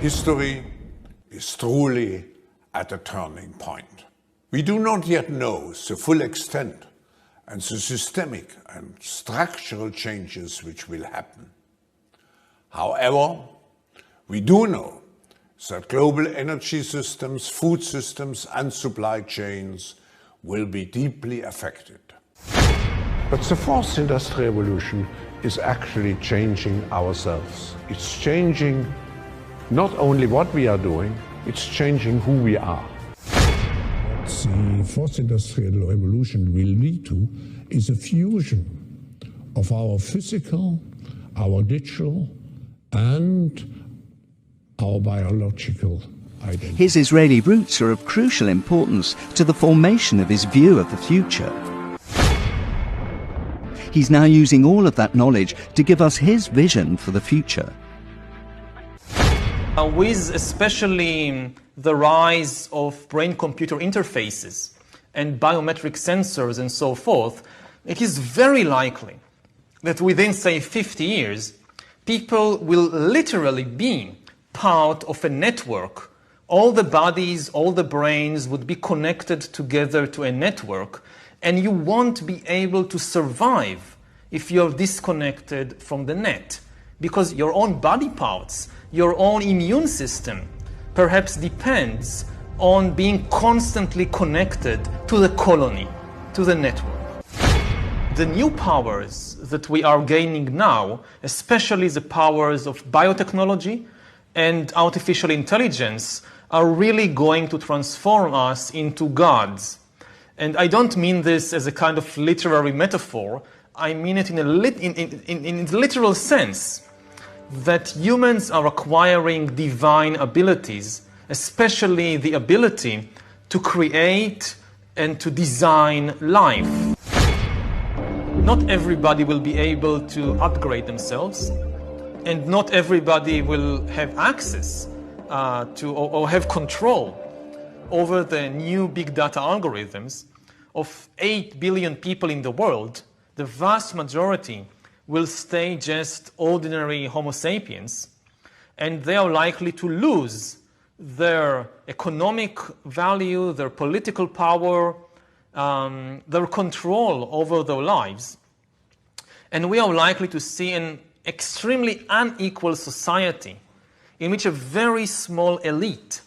History is truly at a turning point. We do not yet know the full extent and the systemic and structural changes which will happen. However, we do know that global energy systems, food systems, and supply chains will be deeply affected. But the fourth industrial revolution is actually changing ourselves. It's changing not only what we are doing, it's changing who we are. What the fourth industrial revolution will lead to is a fusion of our physical, our digital, and our biological identity. His Israeli roots are of crucial importance to the formation of his view of the future. He's now using all of that knowledge to give us his vision for the future. With especially the rise of brain-computer interfaces and biometric sensors and so forth, it is very likely that within, say, 50 years, people will literally be part of a network. All the bodies, all the brains would be connected together to a network, and you won't be able to survive if you're disconnected from the net, because your own body parts, your own immune system, perhaps depends on being constantly connected to the colony, to the network. The new powers that we are gaining now, especially the powers of biotechnology and artificial intelligence, are really going to transform us into gods. And I don't mean this as a kind of literary metaphor. I mean it in the literal sense, that humans are acquiring divine abilities, especially the ability to create and to design life. Not everybody will be able to upgrade themselves, and not everybody will have access to or have control over the new big data algorithms. Of 8 billion people in the world, the vast majority will stay just ordinary Homo sapiens, and they are likely to lose their economic value, their political power, their control over their lives. And we are likely to see an extremely unequal society in which a very small elite,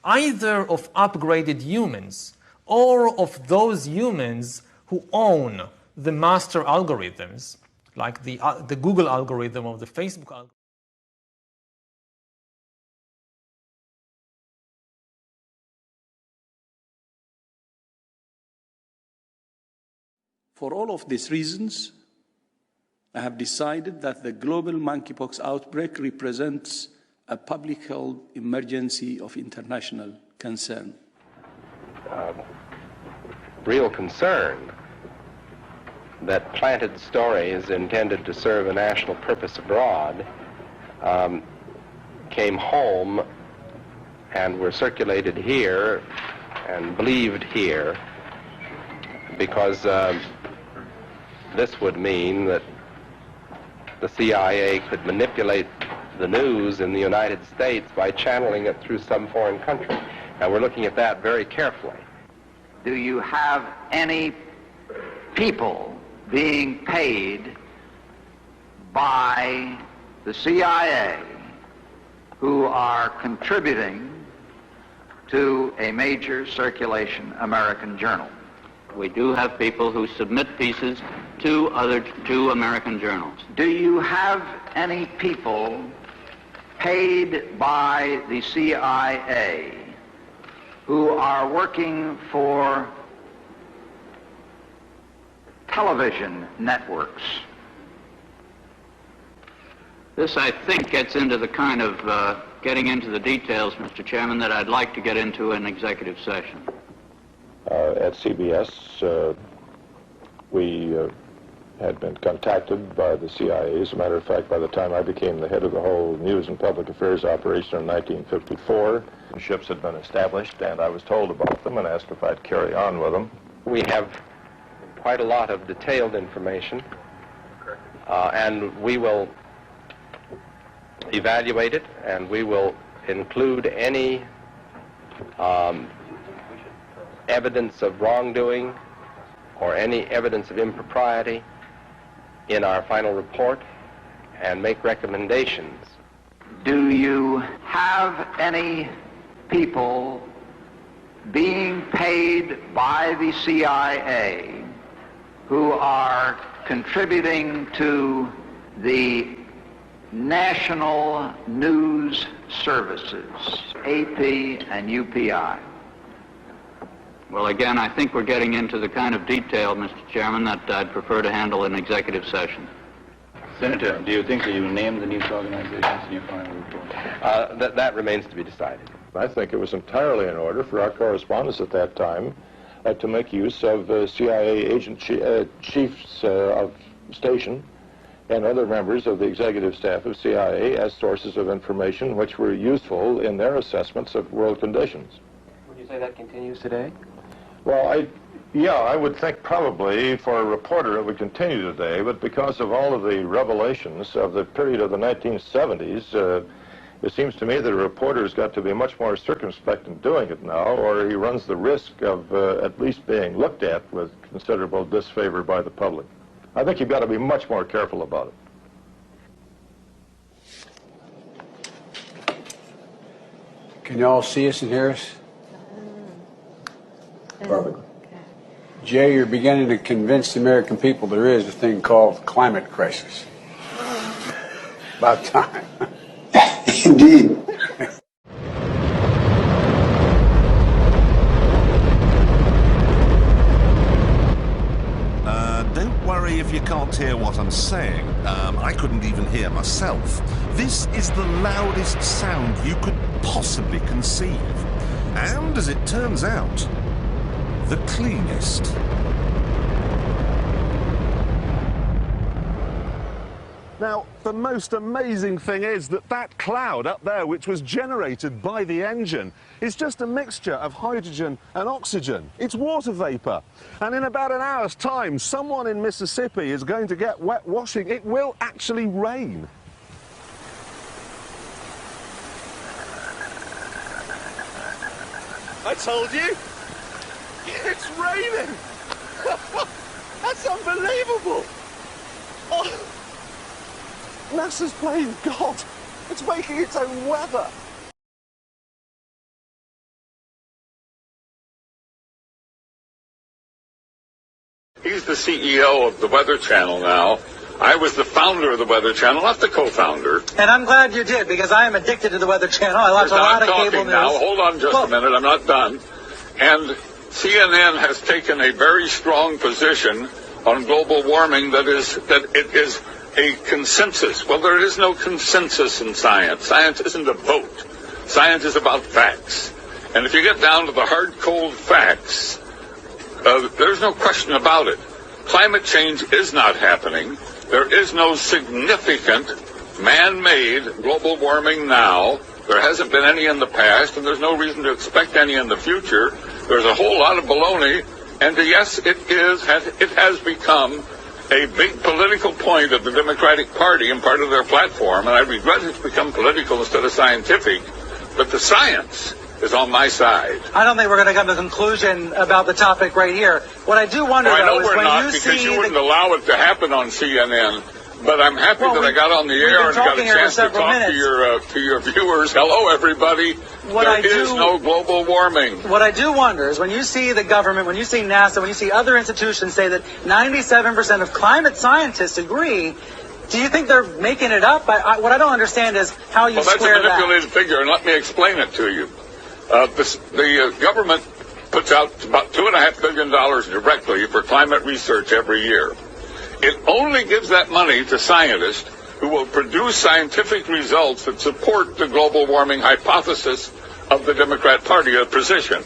either of upgraded humans or of those humans who own the master algorithms, like the Google algorithm or the Facebook algorithm. For all of these reasons, I have decided that the global monkeypox outbreak represents a public health emergency of international concern. Real concern that planted stories intended to serve a national purpose abroad came home and were circulated here and believed here, because this would mean that the CIA could manipulate the news in the United States by channeling it through some foreign country. And we're looking at that very carefully. Do you have any people being paid by the CIA who are contributing to a major circulation American journal? We do have people who submit pieces to two American journals. Do you have any people paid by the CIA who are working for television networks? This, I think, gets into the kind of getting into the details, Mr. Chairman, that I'd like to get into in executive session. At CBS, we had been contacted by the CIA. As a matter of fact, by the time I became the head of the whole news and public affairs operation in 1954, ships had been established, and I was told about them and asked if I'd carry on with them. We have quite a lot of detailed information, and we will evaluate it, and we will include any evidence of wrongdoing or any evidence of impropriety in our final report and make recommendations. Do you have any people being paid by the CIA who are contributing to the national news services, AP and UPI? Well, again, I think we're getting into the kind of detail, Mr. Chairman, that I'd prefer to handle in executive session. Senator, do you think that you named the news organizations in your final report? That remains to be decided. I think it was entirely in order for our correspondents at that time to make use of CIA agent chiefs of station and other members of the executive staff of CIA as sources of information which were useful in their assessments of world conditions. Would you say that continues today? Well, I would think probably for a reporter it would continue today, but because of all of the revelations of the period of the 1970s, it seems to me that a reporter's got to be much more circumspect in doing it now, or he runs the risk of at least being looked at with considerable disfavor by the public. I think you've got to be much more careful about it. Can you all see us and hear us? Perfect. Jay, you're beginning to convince the American people there is a thing called climate crisis. About time. Indeed. Don't worry if you can't hear what I'm saying. I couldn't even hear myself. This is the loudest sound you could possibly conceive. And, as it turns out, the cleanest. Now, the most amazing thing is that that cloud up there, which was generated by the engine, is just a mixture of hydrogen and oxygen. It's water vapor. And in about an hour's time, someone in Mississippi is going to get wet washing. It will actually rain. I told you. It's raining. That's unbelievable. Oh. NASA's playing God. It's making its own weather. He's the CEO of the Weather Channel now. I was the founder of the Weather Channel, not the co-founder. And I'm glad you did, because I am addicted to the Weather Channel. I watch a lot of cable news. Now, hold on just a minute. I'm not done. And CNN has taken a very strong position on global warming that it is a consensus. Well, there is no consensus in science. Science isn't a vote. Science is about facts. And if you get down to the hard, cold facts, there's no question about it. Climate change is not happening. There is no significant man-made global warming now. There hasn't been any in the past, and there's no reason to expect any in the future. There's a whole lot of baloney, and yes, it has become a big political point of the Democratic Party and part of their platform, and I regret it's become political instead of scientific, but the science is on my side. I don't think we're going to come to a conclusion about the topic right here. What I do wonder, though, is when you see... because you wouldn't allow it to happen on CNN, but I'm happy that I got on the air and got a chance to talk to your viewers. Hello, everybody. There is no global warming. What I do wonder is when you see the government, when you see NASA, when you see other institutions say that 97% of climate scientists agree, do you think they're making it up? What I don't understand is how you square that. That's a manipulated figure, and let me explain it to you. The government puts out about $2.5 billion directly for climate research every year. It only gives that money to scientists who will produce scientific results that support the global warming hypothesis of the Democrat Party position.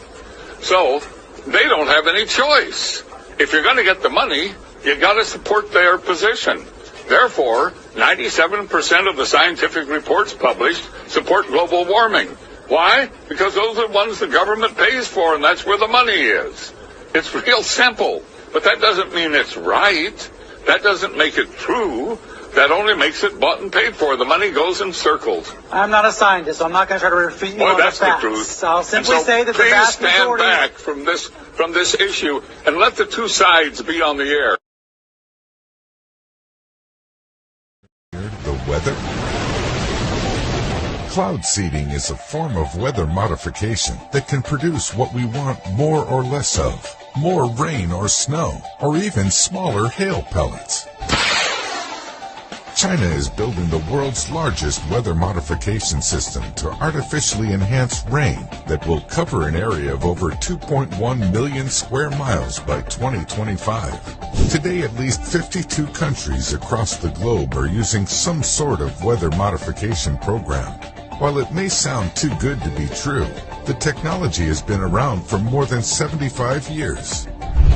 So they don't have any choice. If you're going to get the money, you got to support their position. Therefore, 97% of the scientific reports published support global warming. Why? Because those are the ones the government pays for, and that's where the money is. It's real simple, but that doesn't mean it's right. That doesn't make it true. that only makes it bought and paid for. The money goes in circles. I'm not a scientist, so I'm not going to try to refute you on the facts. That's the truth. I'll simply say that the please vast stand majority... back from this issue and let the two sides be on the air. The weather? Cloud seeding is a form of weather modification that can produce what we want more or less of. More rain or snow, or even smaller hail pellets. China is building the world's largest weather modification system to artificially enhance rain that will cover an area of over 2.1 million square miles by 2025. Today, at least 52 countries across the globe are using some sort of weather modification program. While it may sound too good to be true, the technology has been around for more than 75 years.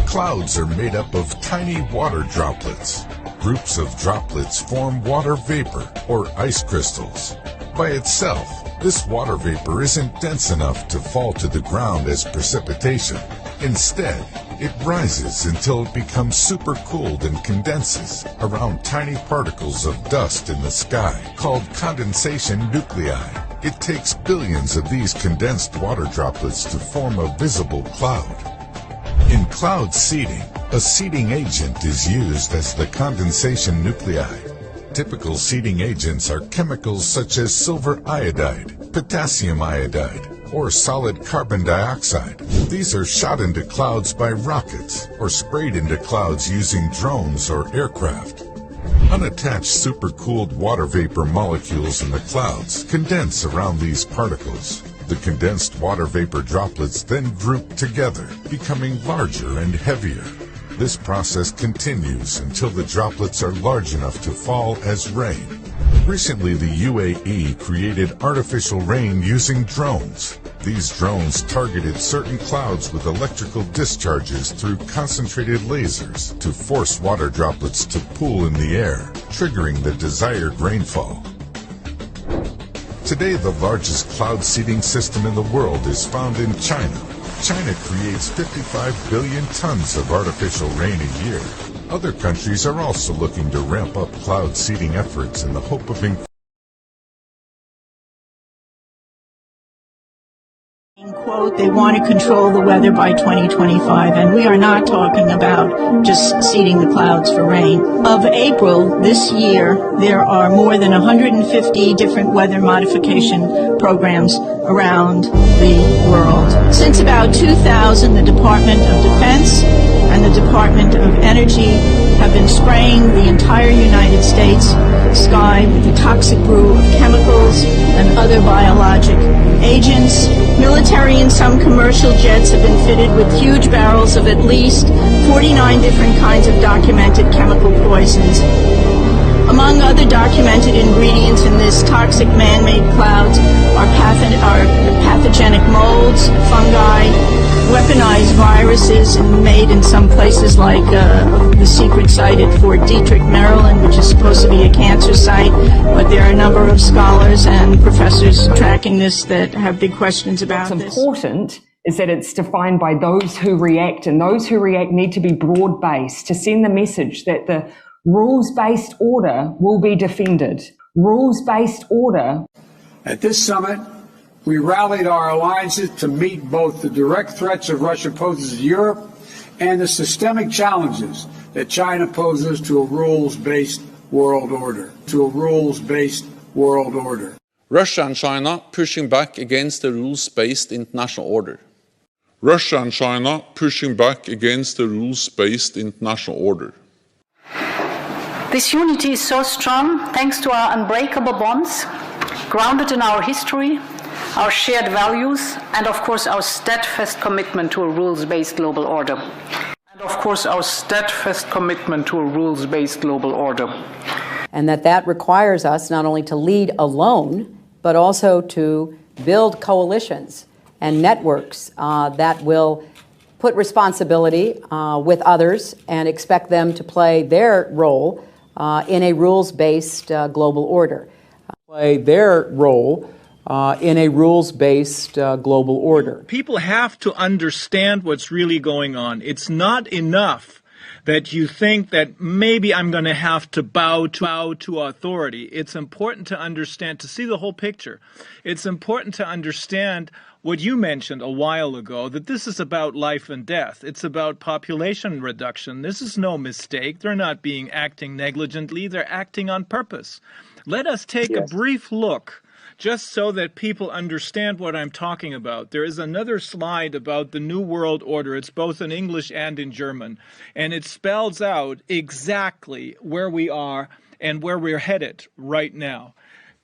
Clouds are made up of tiny water droplets. Groups of droplets form water vapor, or ice crystals. By itself, this water vapor isn't dense enough to fall to the ground as precipitation. Instead, it rises until it becomes supercooled and condenses around tiny particles of dust in the sky, called condensation nuclei. It takes billions of these condensed water droplets to form a visible cloud. In cloud seeding, a seeding agent is used as the condensation nuclei. Typical seeding agents are chemicals such as silver iodide, potassium iodide, or solid carbon dioxide. These are shot into clouds by rockets or sprayed into clouds using drones or aircraft. Unattached supercooled water vapor molecules in the clouds condense around these particles. The condensed water vapor droplets then group together, becoming larger and heavier. This process continues until the droplets are large enough to fall as rain. Recently, the UAE created artificial rain using drones. These drones targeted certain clouds with electrical discharges through concentrated lasers to force water droplets to pool in the air, triggering the desired rainfall. Today, the largest cloud seeding system in the world is found in China. China creates 55 billion tons of artificial rain a year. Other countries are also looking to ramp up cloud seeding efforts in the hope of quote, they want to control the weather by 2025, and we are not talking about just seeding the clouds for rain. Of April this year, there are more than 150 different weather modification programs around the world. Since about 2000, the Department of Defense and the Department of Energy have been spraying the entire United States sky with the toxic brew of chemicals and other biologic agents. Military and some commercial jets have been fitted with huge barrels of at least 49 different kinds of documented chemical poisons. Among other documented ingredients in this toxic man-made clouds are pathogenic molds, fungi, weaponized viruses, and made in some places like the secret site at Fort Detrick, Maryland, which is supposed to be a cancer site. But there are a number of scholars and professors tracking this that have big questions about this. What's important is that it's defined by those who react, and those who react need to be broad-based to send the message that the rules-based order will be defended. Rules-based order. At this summit, we rallied our alliances to meet both the direct threats of Russia poses to Europe and the systemic challenges that China poses to a rules-based world order. Russia and China pushing back against the rules-based international order. Russia and China pushing back against the rules-based international order. This unity is so strong thanks to our unbreakable bonds, grounded in our history, our shared values, and of course our steadfast commitment to a rules-based global order. And that requires us not only to lead alone, but also to build coalitions and networks that will put responsibility with others and expect them to play their role in a rules-based global order. People have to understand what's really going on. It's not enough that you think that maybe I'm going to have to bow to authority. It's important to understand, to see the whole picture. It's important to understand what you mentioned a while ago, that this is about life and death. It's about population reduction. This is no mistake. They're not acting negligently. They're acting on purpose. Let us take a brief look, just so that people understand what I'm talking about. There is another slide about the New World Order. It's both in English and in German. And it spells out exactly where we are and where we're headed right now.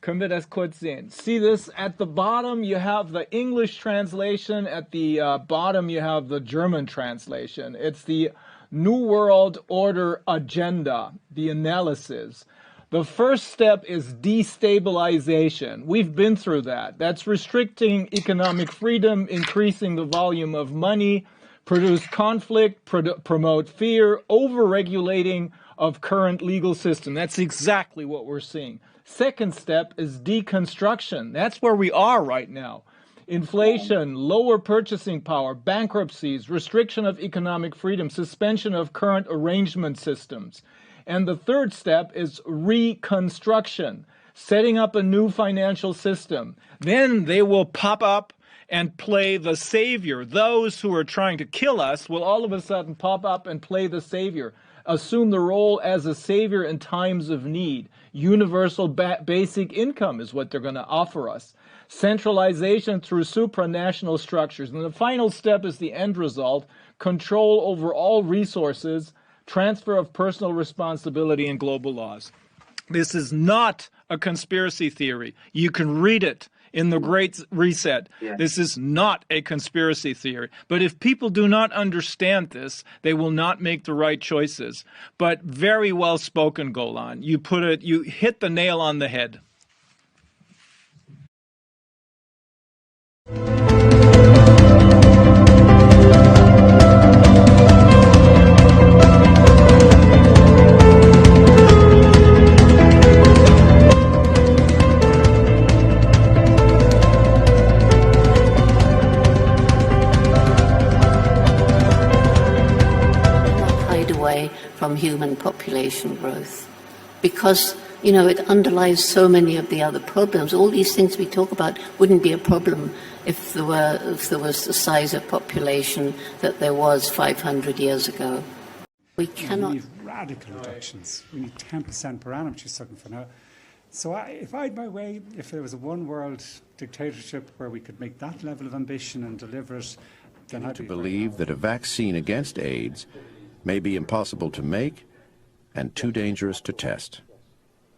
Können wir das kurz sehen? See this? At the bottom, you have the English translation. At the bottom, you have the German translation. It's the New World Order agenda, the analysis. The first step is destabilization. We've been through that. That's restricting economic freedom, increasing the volume of money, produce conflict, promote fear, over-regulating of current legal system. That's exactly what we're seeing. Second step is deconstruction. That's where we are right now. Inflation, lower purchasing power, bankruptcies, restriction of economic freedom, suspension of current arrangement systems. And the third step is reconstruction, setting up a new financial system. Then they will pop up and play the savior. Those who are trying to kill us will all of a sudden pop up and play the savior, assume the role as a savior in times of need. Universal basic income is what they're going to offer us. Centralization through supranational structures. And the final step is the end result, control over all resources, transfer of personal responsibility and global laws. This is not a conspiracy theory. You can read it in the Great Reset. Yeah. This is not a conspiracy theory. But if people do not understand this, they will not make the right choices. But very well spoken, Golan. You hit the nail on the head. From human population growth, because it underlies so many of the other problems. All these things we talk about wouldn't be a problem if there was the size of population that there was 500 years ago. We cannot. We need radical reductions. We need 10% per annum, which is looking for now. So if I had my way, if there was a one-world dictatorship where we could make that level of ambition and deliver it, then I'd believe that a vaccine against AIDS may be impossible to make and too dangerous to test.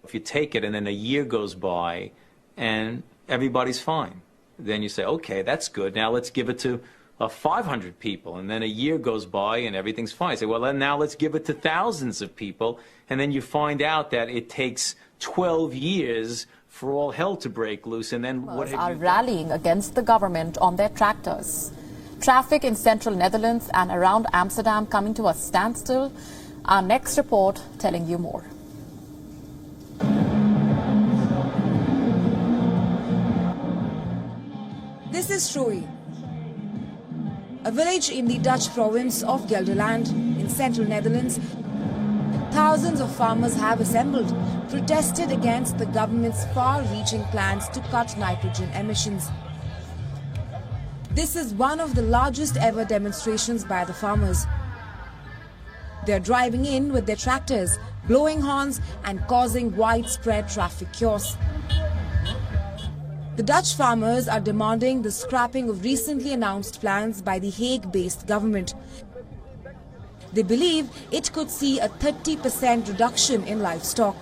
If you take it and then a year goes by and everybody's fine, then you say, okay, that's good. Now let's give it to 500 people. And then a year goes by and everything's fine. You say, well, then now let's give it to thousands of people. And then you find out that it takes 12 years for all hell to break loose. And then what have are rallying against the government on their tractors. Traffic in central Netherlands and around Amsterdam coming to a standstill. Our next report telling you more. This is Strooi, a village in the Dutch province of Gelderland in central Netherlands. Thousands of farmers have assembled, protested against the government's far-reaching plans to cut nitrogen emissions. This is one of the largest ever demonstrations by the farmers. They're driving in with their tractors, blowing horns and causing widespread traffic chaos. The Dutch farmers are demanding the scrapping of recently announced plans by the Hague-based government. They believe it could see a 30% reduction in livestock.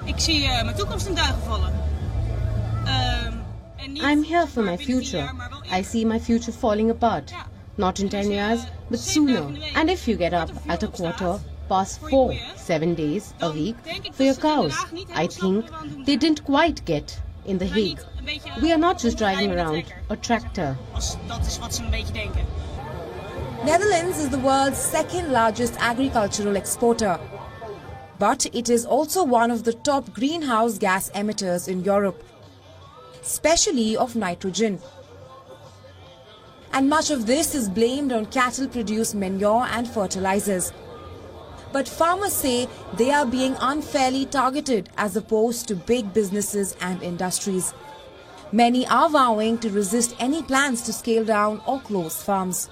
Ik zie mijn toekomst in duigen vallen. I'm here for my future. I see my future falling apart. Not in 10 years, but sooner. And if you get up at 4:15, 7 days a week for your cows, I think they didn't quite get in the Hague. We are not just driving around a tractor. Netherlands is the world's second largest agricultural exporter. But it is also one of the top greenhouse gas emitters in Europe, especially of nitrogen. and much of this is blamed on cattle-produced manure and fertilizers. But farmers say they are being unfairly targeted as opposed to big businesses and industries. Many are vowing to resist any plans to scale down or close farms.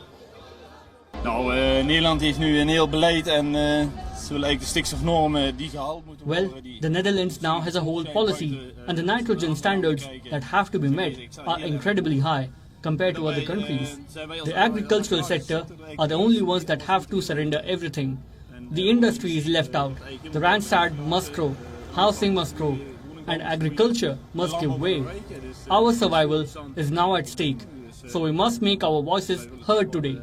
Nederland heeft nu een heel beleid en ze willen eigenlijk de stikstofnormen die gehaald moeten worden. Well, the Netherlands now has a whole policy, and the nitrogen standards that have to be met are incredibly high compared to other countries. The agricultural sector are the only ones that have to surrender everything. The industry is left out. The Randstad must grow, housing must grow, and agriculture must give way. Our survival is now at stake, so we must make our voices heard today.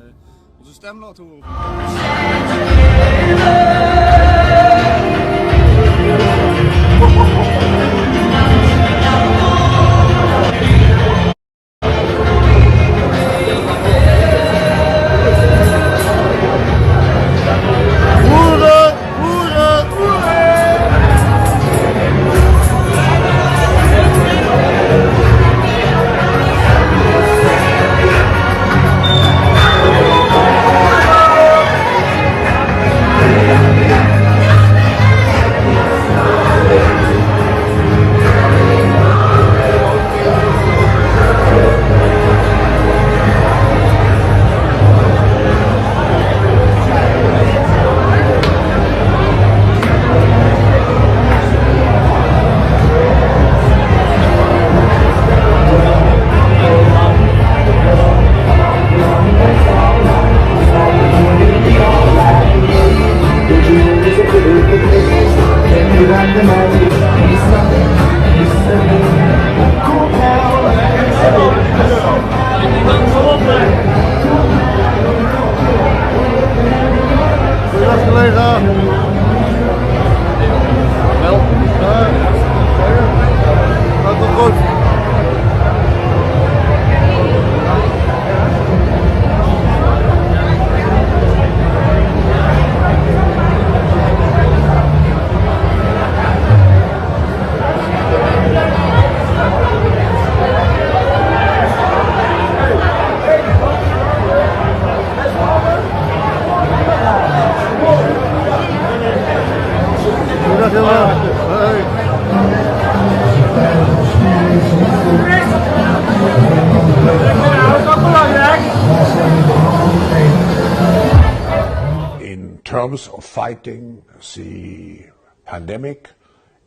In terms of fighting the pandemic,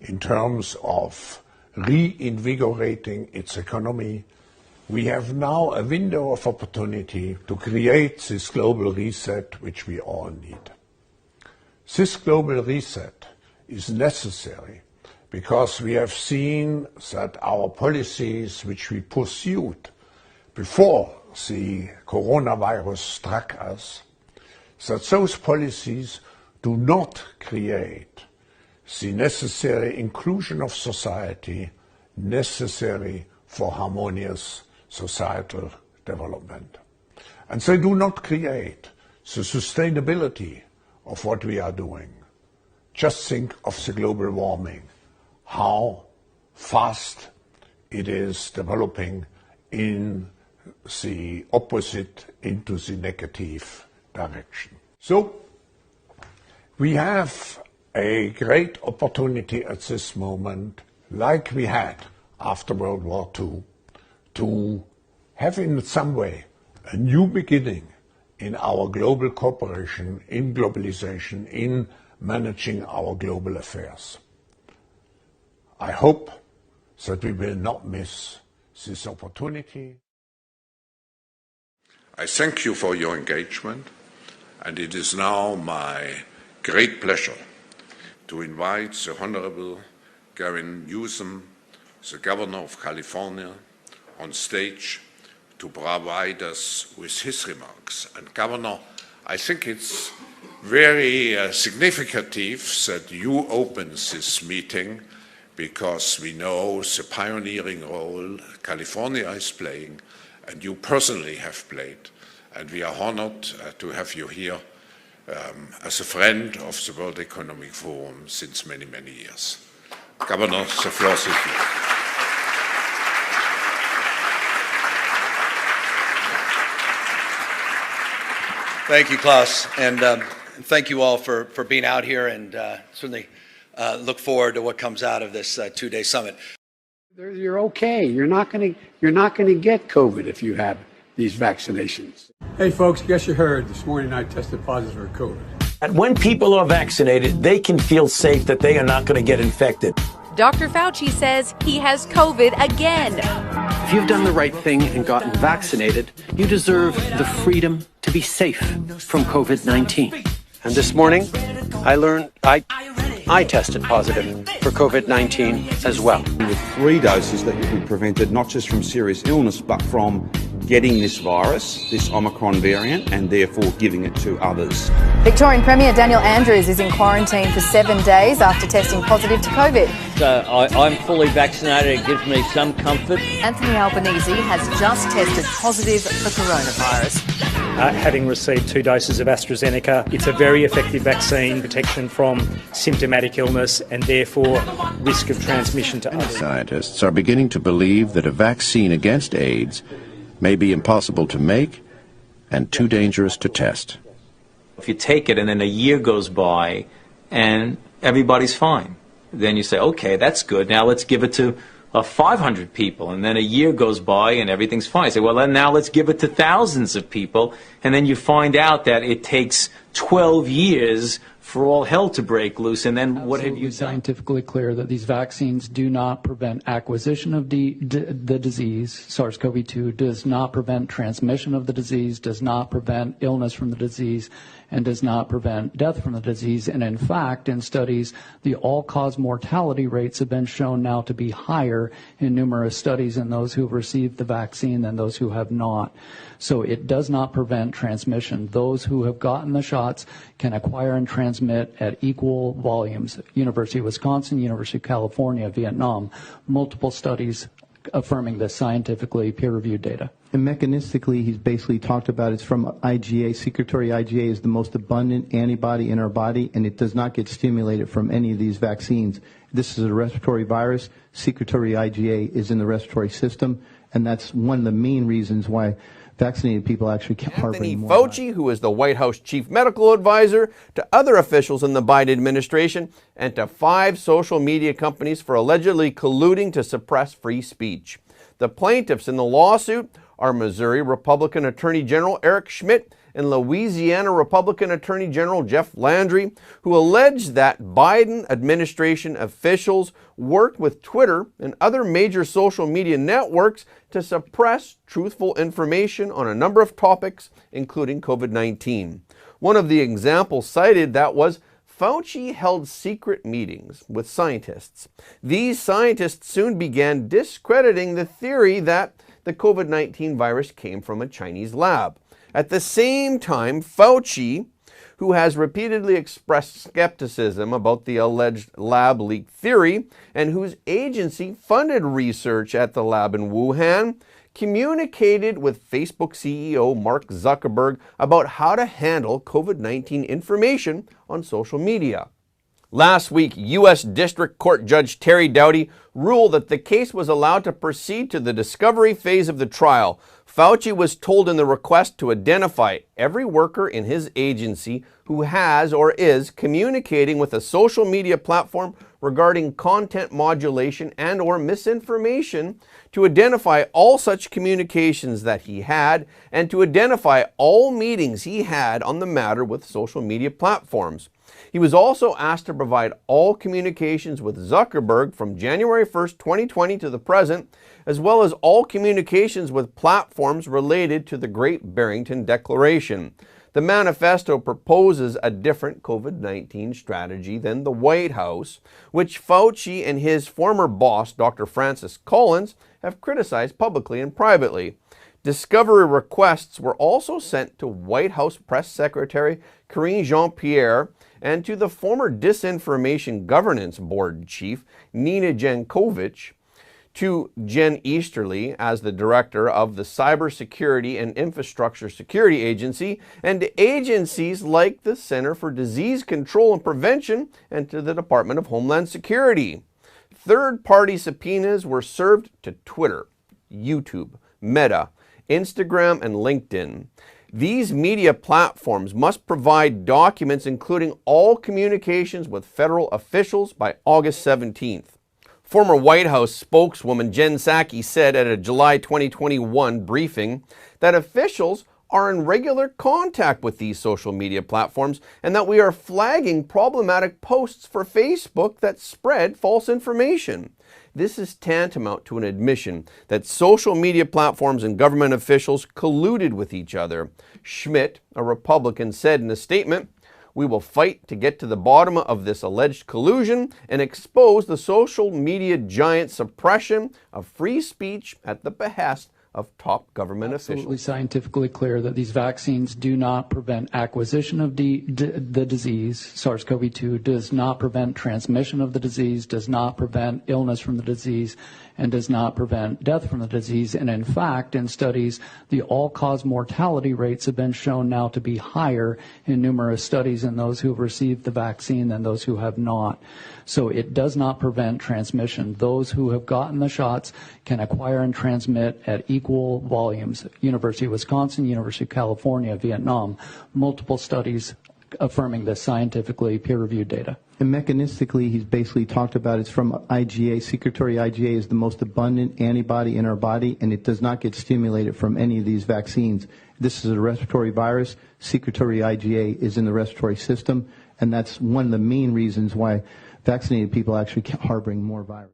in terms of reinvigorating its economy, we have now a window of opportunity to create this global reset which we all need. This global reset is necessary because we have seen that our policies which we pursued before the coronavirus struck us, that those policies do not create the necessary inclusion of society necessary for harmonious societal development. And they do not create the sustainability of what we are doing. Just think of the global warming, how fast it is developing in the opposite, into the negative direction. So we have a great opportunity at this moment, like we had after World War II, to have in some way a new beginning in our global cooperation, in globalization, in managing our global affairs. I hope that we will not miss this opportunity. I thank you for your engagement, and it is now my great pleasure to invite the Honorable Gavin Newsom, the Governor of California, on stage to provide us with his remarks. And Governor, I think it's very significant that you open this meeting, because we know the pioneering role California is playing and you personally have played. And we are honored to have you here as a friend of the World Economic Forum since many, many years. Governor, the floor is yours. Thank you, Klaus, and thank you all for being out here, and certainly look forward to what comes out of this two-day summit. You're okay. You're not going to get COVID if you have these vaccinations. Hey, folks, guess you heard this morning I tested positive for COVID. And when people are vaccinated, they can feel safe that they are not going to get infected. Dr. Fauci says he has COVID again. If you've done the right thing and gotten vaccinated, you deserve the freedom to be safe from COVID-19. And this morning, I learned I tested positive for COVID-19 as well. With 3 doses that you can prevent it not just from serious illness, but from getting this virus, this Omicron variant, and therefore giving it to others. Victorian Premier Daniel Andrews is in quarantine for 7 days after testing positive to COVID. So I'm fully vaccinated. It gives me some comfort. Anthony Albanese has just tested positive for coronavirus. Having received 2 doses of AstraZeneca, it's a very effective vaccine, protection from symptomatic illness and therefore risk of transmission to others. Scientists are beginning to believe that a vaccine against AIDS may be impossible to make and too dangerous to test. If you take it and then a year goes by and everybody's fine, then you say, okay, that's good. Now let's give it to 500 people, and then a year goes by and everything's fine. You say, well, then now let's give it to thousands of people, and then you find out that it takes 12 years for all hell to break loose, and then what have you done? Scientifically clear that these vaccines do not prevent acquisition of the disease. SARS-CoV-2 does not prevent transmission of the disease, does not prevent illness from the disease, and does not prevent death from the disease. And in fact, in studies, the all-cause mortality rates have been shown now to be higher in numerous studies in those who have received the vaccine than those who have not. So it does not prevent transmission. Those who have gotten the shots can acquire and transmit at equal volumes. University of Wisconsin, University of California, Vietnam, multiple studies affirming this scientifically peer-reviewed data. And mechanistically, he's basically talked about it's from IgA. Secretory IgA is the most abundant antibody in our body, and it does not get stimulated from any of these vaccines. This is a respiratory virus. Secretory IgA is in the respiratory system, and that's one of the main reasons why vaccinated people actually can't harbor Anthony more. Fauci, who is the White House chief medical advisor to other officials in the Biden administration and to 5 social media companies for allegedly colluding to suppress free speech. The plaintiffs in the lawsuit are Missouri Republican Attorney General Eric Schmidt and Louisiana Republican Attorney General Jeff Landry, who alleged that Biden administration officials worked with Twitter and other major social media networks to suppress truthful information on a number of topics, including COVID-19. One of the examples cited that was Fauci held secret meetings with scientists. These scientists soon began discrediting the theory that the COVID-19 virus came from a Chinese lab. At the same time, Fauci, who has repeatedly expressed skepticism about the alleged lab leak theory and whose agency funded research at the lab in Wuhan, communicated with Facebook CEO Mark Zuckerberg about how to handle COVID-19 information on social media. Last week, U.S. District Court Judge Terry Doughty ruled that the case was allowed to proceed to the discovery phase of the trial. Fauci was told in the request to identify every worker in his agency who has or is communicating with a social media platform regarding content modulation and or misinformation, to identify all such communications that he had, and to identify all meetings he had on the matter with social media platforms. He was also asked to provide all communications with Zuckerberg from January 1st, 2020 to the present, as well as all communications with platforms related to the Great Barrington Declaration. The manifesto proposes a different COVID-19 strategy than the White House, which Fauci and his former boss, Dr. Francis Collins, have criticized publicly and privately. Discovery requests were also sent to White House Press Secretary Karine Jean-Pierre and to the former Disinformation Governance Board Chief, Nina Jankovic, to Jen Easterly as the director of the Cybersecurity and Infrastructure Security Agency, and to agencies like the Center for Disease Control and Prevention and to the Department of Homeland Security. Third-party subpoenas were served to Twitter, YouTube, Meta, Instagram, and LinkedIn. These media platforms must provide documents including all communications with federal officials by August 17th. Former White House spokeswoman Jen Psaki said at a July 2021 briefing that officials are in regular contact with these social media platforms and that we are flagging problematic posts for Facebook that spread false information. This is tantamount to an admission that social media platforms and government officials colluded with each other. Schmidt, a Republican, said in a statement, "We will fight to get to the bottom of this alleged collusion and expose the social media giant suppression of free speech at the behest of top government officials." Absolutely scientifically clear that these vaccines do not prevent acquisition of the disease, SARS-CoV-2, does not prevent transmission of the disease, does not prevent illness from the disease, and does not prevent death from the disease. And in fact, in studies, the all-cause mortality rates have been shown now to be higher in numerous studies in those who have received the vaccine than those who have not. So it does not prevent transmission. Those who have gotten the shots can acquire and transmit at equal volumes. University of Wisconsin, University of California, Vietnam, multiple studies affirming this scientifically peer-reviewed data. And mechanistically, he's basically talked about it's from IgA. Secretory IgA is the most abundant antibody in our body, and it does not get stimulated from any of these vaccines. This is a respiratory virus. Secretory IgA is in the respiratory system, and that's one of the main reasons why vaccinated people actually harboring more virus.